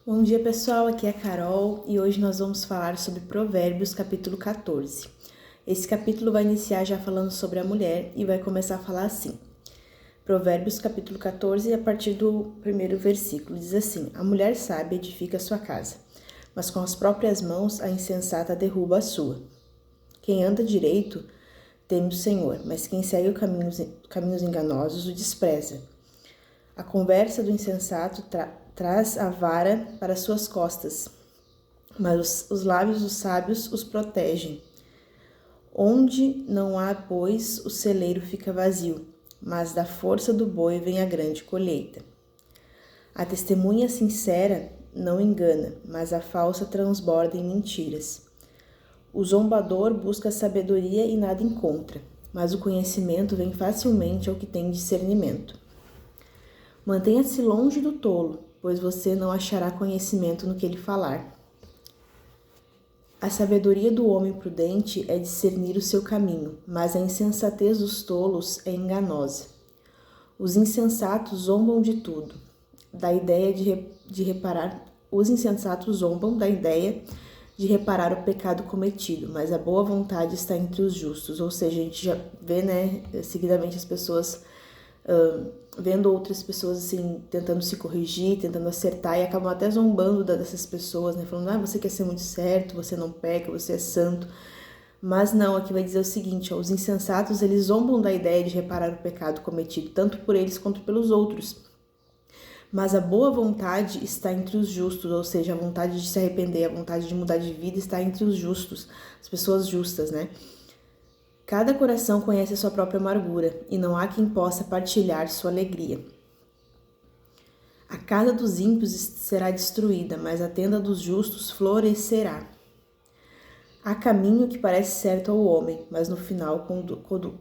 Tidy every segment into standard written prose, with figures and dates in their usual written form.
Bom dia pessoal, aqui é a Carol e hoje nós vamos falar sobre Provérbios capítulo 14. Esse capítulo vai iniciar já falando sobre a mulher e vai começar a falar assim. Provérbios capítulo 14 a partir do primeiro versículo diz assim: A mulher sábia edifica sua casa, mas com as próprias mãos a insensata derruba a sua. Quem anda direito teme o Senhor, mas quem segue caminhos enganosos o despreza. A conversa do insensato traz a vara para suas costas, mas os lábios dos sábios os protegem. Onde não há bois, o celeiro fica vazio, mas da força do boi vem a grande colheita. A testemunha sincera não engana, mas a falsa transborda em mentiras. O zombador busca sabedoria e nada encontra, mas o conhecimento vem facilmente ao que tem discernimento. Mantenha-se longe do tolo, pois você não achará conhecimento no que ele falar. A sabedoria do homem prudente é discernir o seu caminho, mas a insensatez dos tolos é enganosa. Os insensatos zombam de tudo, da ideia de reparar. Os insensatos zombam da ideia de reparar o pecado cometido, mas a boa vontade está entre os justos. Ou seja, a gente já vê, seguidamente as pessoas vendo outras pessoas assim, tentando se corrigir, tentando acertar, e acabam até zombando dessas pessoas, falando, você quer ser muito certo, você não peca, você é santo. Mas não, aqui vai dizer o seguinte, os insensatos, eles zombam da ideia de reparar o pecado cometido, tanto por eles quanto pelos outros. Mas a boa vontade está entre os justos, ou seja, a vontade de se arrepender, a vontade de mudar de vida está entre os justos, as pessoas justas, Cada coração conhece a sua própria amargura, e não há quem possa partilhar sua alegria. A casa dos ímpios será destruída, mas a tenda dos justos florescerá. Há caminho que parece certo ao homem, mas no final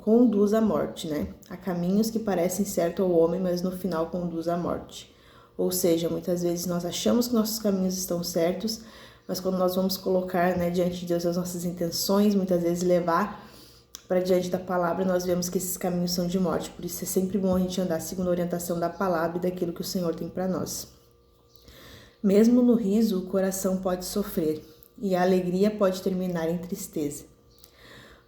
conduz à morte, Há caminhos que parecem certo ao homem, mas no final conduz à morte. Ou seja, muitas vezes nós achamos que nossos caminhos estão certos, mas quando nós vamos colocar, diante de Deus as nossas intenções, muitas vezes levar para diante da palavra, nós vemos que esses caminhos são de morte. Por isso é sempre bom a gente andar segundo a orientação da palavra e daquilo que o Senhor tem para nós. Mesmo no riso, o coração pode sofrer, e a alegria pode terminar em tristeza.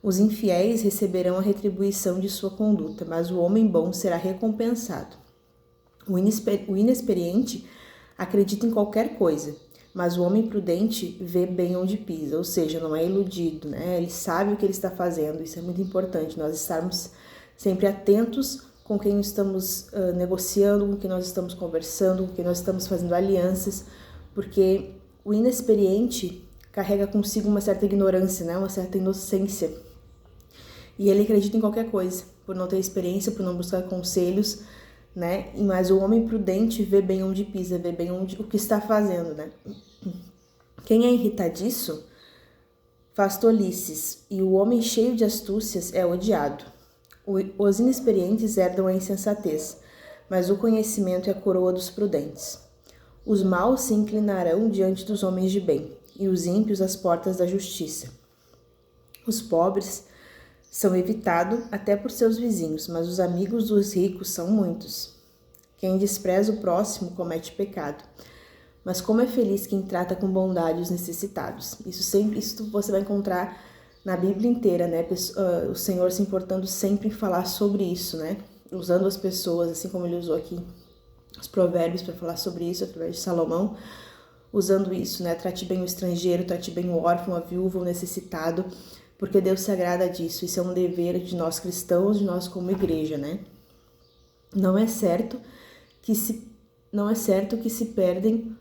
Os infiéis receberão a retribuição de sua conduta, mas o homem bom será recompensado. O inexperiente acredita em qualquer coisa, mas o homem prudente vê bem onde pisa, ou seja, não é iludido, Ele sabe o que ele está fazendo, isso é muito importante, nós estarmos sempre atentos com quem estamos negociando, com quem nós estamos conversando, com quem nós estamos fazendo alianças, porque o inexperiente carrega consigo uma certa ignorância, uma certa inocência, e ele acredita em qualquer coisa, por não ter experiência, por não buscar conselhos, Mas o homem prudente vê bem onde pisa, vê bem o que está fazendo, Quem é irritadiço faz tolices, e o homem cheio de astúcias é odiado. Os inexperientes herdam a insensatez, mas o conhecimento é a coroa dos prudentes. Os maus se inclinarão diante dos homens de bem, e os ímpios às portas da justiça. Os pobres são evitados até por seus vizinhos, mas os amigos dos ricos são muitos. Quem despreza o próximo comete pecado, mas como é feliz quem trata com bondade os necessitados. Isso você vai encontrar na Bíblia inteira, O Senhor se importando sempre em falar sobre isso, Usando as pessoas, assim como ele usou aqui os provérbios para falar sobre isso, através de Salomão, usando isso, Trate bem o estrangeiro, trate bem o órfão, a viúva, o necessitado, porque Deus se agrada disso. Isso é um dever de nós cristãos, de nós como igreja, Não é certo que se perdem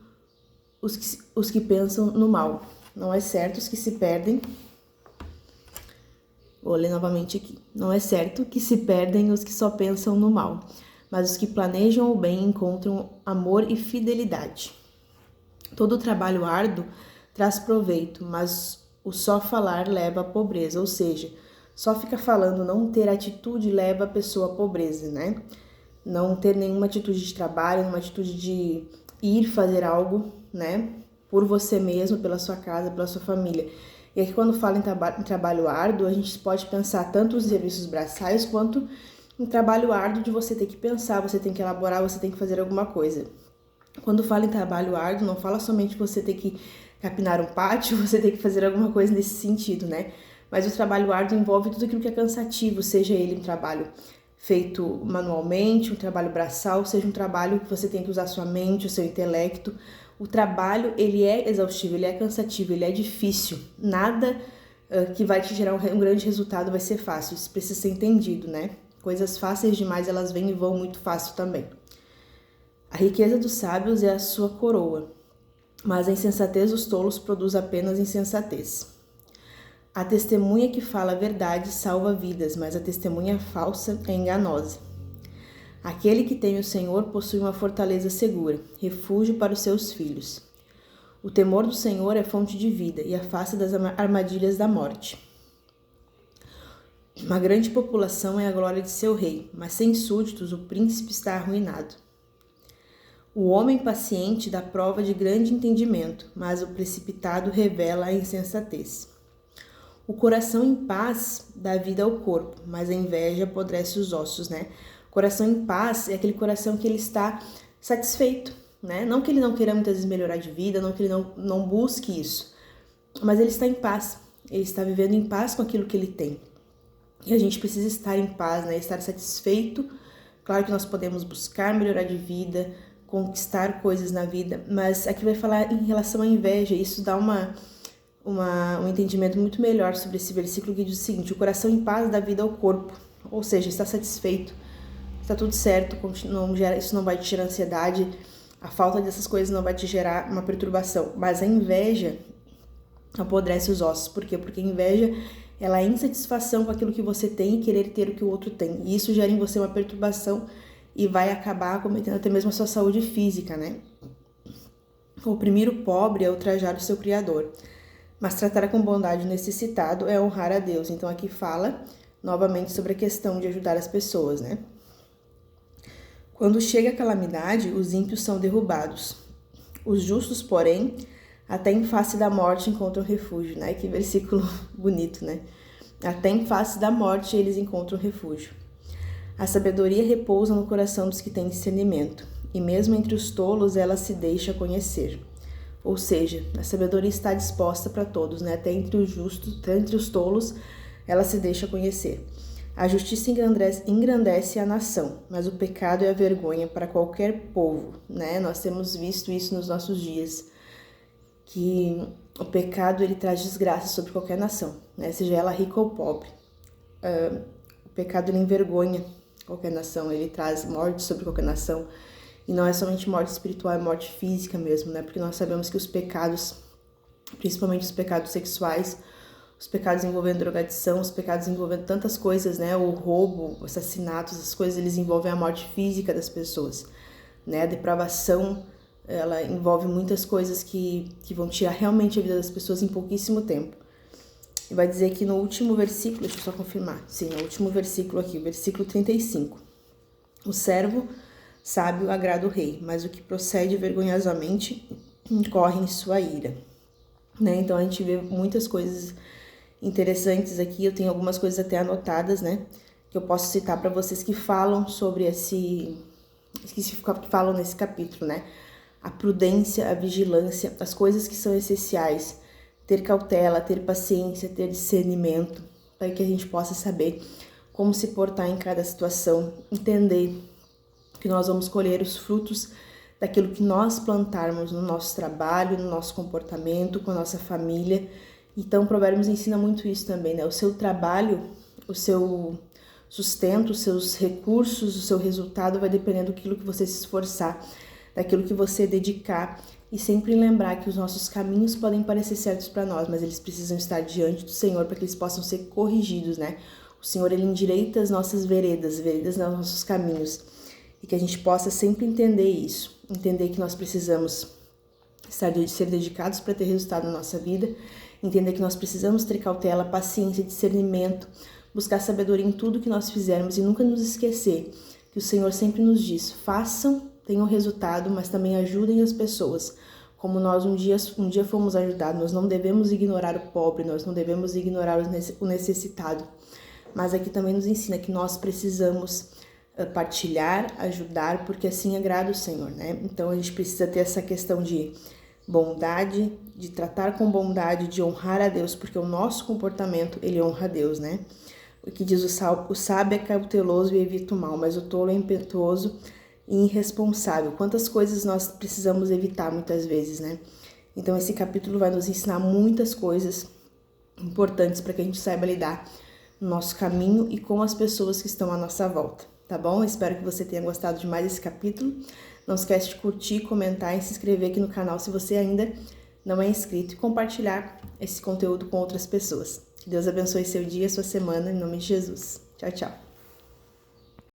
os que pensam no mal. Não é certo os que se perdem. Vou ler novamente aqui. Não é certo que se perdem os que só pensam no mal, mas os que planejam o bem encontram amor e fidelidade. Todo trabalho árduo traz proveito, mas o só falar leva à pobreza, ou seja, só ficar falando, não ter atitude leva a pessoa à pobreza, Não ter nenhuma atitude de trabalho, nenhuma atitude de ir fazer algo, por você mesmo, pela sua casa, pela sua família. E aqui quando fala em trabalho árduo, a gente pode pensar tanto os serviços braçais quanto em trabalho árduo de você ter que pensar, você tem que elaborar, você tem que fazer alguma coisa. Quando fala em trabalho árduo, não fala somente você ter que capinar um pátio, você ter que fazer alguma coisa nesse sentido, né? Mas o trabalho árduo envolve tudo aquilo que é cansativo, seja ele um trabalho feito manualmente, um trabalho braçal, seja um trabalho que você tem que usar sua mente, o seu intelecto. O trabalho, ele é exaustivo, ele é cansativo, ele é difícil. Nada que vai te gerar um grande resultado vai ser fácil, isso precisa ser entendido, né? Coisas fáceis demais, elas vêm e vão muito fácil também. A riqueza dos sábios é a sua coroa, mas a insensatez dos tolos produz apenas insensatez. A testemunha que fala a verdade salva vidas, mas a testemunha falsa é enganosa. Aquele que teme o Senhor possui uma fortaleza segura, refúgio para os seus filhos. O temor do Senhor é fonte de vida e afasta das armadilhas da morte. Uma grande população é a glória de seu rei, mas sem súditos o príncipe está arruinado. O homem paciente dá prova de grande entendimento, mas o precipitado revela a insensatez. O coração em paz dá vida ao corpo, mas a inveja apodrece os ossos, né? Coração em paz é aquele coração que ele está satisfeito, né? Não que ele não queira muitas vezes melhorar de vida, não que ele não busque isso, mas ele está em paz, ele está vivendo em paz com aquilo que ele tem. E a gente precisa estar em paz, né? Estar satisfeito. Claro que nós podemos buscar melhorar de vida, conquistar coisas na vida, mas aqui vai falar em relação à inveja, isso dá um entendimento muito melhor sobre esse versículo que diz o seguinte: o coração em paz dá vida ao corpo, ou seja, está satisfeito, está tudo certo, isso não vai te gerar ansiedade, a falta dessas coisas não vai te gerar uma perturbação, mas a inveja apodrece os ossos. Por quê? Porque a inveja, ela é insatisfação com aquilo que você tem e querer ter o que o outro tem, e isso gera em você uma perturbação e vai acabar cometendo até mesmo a sua saúde física, né? Oprimir o pobre é ultrajar o seu Criador, mas tratar com bondade o necessitado é honrar a Deus. Então aqui fala novamente sobre a questão de ajudar as pessoas, né? Quando chega a calamidade, os ímpios são derrubados. Os justos, porém, até em face da morte encontram refúgio, né? Que versículo bonito, né? Até em face da morte eles encontram refúgio. A sabedoria repousa no coração dos que têm discernimento, e mesmo entre os tolos ela se deixa conhecer. Ou seja, a sabedoria está disposta para todos, né? Até entre os justos, até entre os tolos, ela se deixa conhecer. A justiça engrandece a nação, mas o pecado é a vergonha para qualquer povo, né? Nós temos visto isso nos nossos dias, que o pecado ele traz desgraça sobre qualquer nação, né? Seja ela rica ou pobre. O pecado ele envergonha qualquer nação, ele traz morte sobre qualquer nação. E não é somente morte espiritual, é morte física mesmo, né? Porque nós sabemos que os pecados, principalmente os pecados sexuais, os pecados envolvendo drogadição, os pecados envolvendo tantas coisas, né? O roubo, o assassinato, essas coisas, eles envolvem a morte física das pessoas, né? A depravação, ela envolve muitas coisas que vão tirar realmente a vida das pessoas em pouquíssimo tempo. E vai dizer aqui no último versículo, deixa eu só confirmar, sim, é o último versículo aqui, o versículo 35. O servo sábio agrada o rei, mas o que procede vergonhosamente incorre em sua ira, né? Então a gente vê muitas coisas interessantes aqui, eu tenho algumas coisas até anotadas, né? Que eu posso citar para vocês que falam sobre que falam nesse capítulo, né? A prudência, a vigilância, as coisas que são essenciais, ter cautela, ter paciência, ter discernimento, para que a gente possa saber como se portar em cada situação, entender que nós vamos colher os frutos daquilo que nós plantarmos no nosso trabalho, no nosso comportamento, com a nossa família. Então, Provérbios ensina muito isso também, né? O seu trabalho, o seu sustento, os seus recursos, o seu resultado vai dependendo daquilo que você se esforçar, daquilo que você dedicar. E sempre lembrar que os nossos caminhos podem parecer certos para nós, mas eles precisam estar diante do Senhor para que eles possam ser corrigidos, né? O Senhor, ele endireita as nossas veredas dos nossos caminhos. E que a gente possa sempre entender isso, entender que nós precisamos ser dedicados para ter resultado na nossa vida, entender que nós precisamos ter cautela, paciência, discernimento, buscar sabedoria em tudo que nós fizermos e nunca nos esquecer que o Senhor sempre nos diz: façam, tenham resultado, mas também ajudem as pessoas. Como nós um dia fomos ajudados, nós não devemos ignorar o pobre, nós não devemos ignorar o necessitado. Mas aqui também nos ensina que nós precisamos partilhar, ajudar, porque assim agrada o Senhor, né? Então a gente precisa ter essa questão de bondade, de tratar com bondade, de honrar a Deus, porque o nosso comportamento, ele honra a Deus, né? O que diz o sábio é cauteloso e evita o mal, mas o tolo é impetuoso e irresponsável. Quantas coisas nós precisamos evitar muitas vezes, né? Então esse capítulo vai nos ensinar muitas coisas importantes para que a gente saiba lidar no nosso caminho e com as pessoas que estão à nossa volta, tá bom? Espero que você tenha gostado demais desse capítulo. Não esquece de curtir, comentar e se inscrever aqui no canal se você ainda não é inscrito e compartilhar esse conteúdo com outras pessoas. Que Deus abençoe seu dia, sua semana, em nome de Jesus. Tchau, tchau.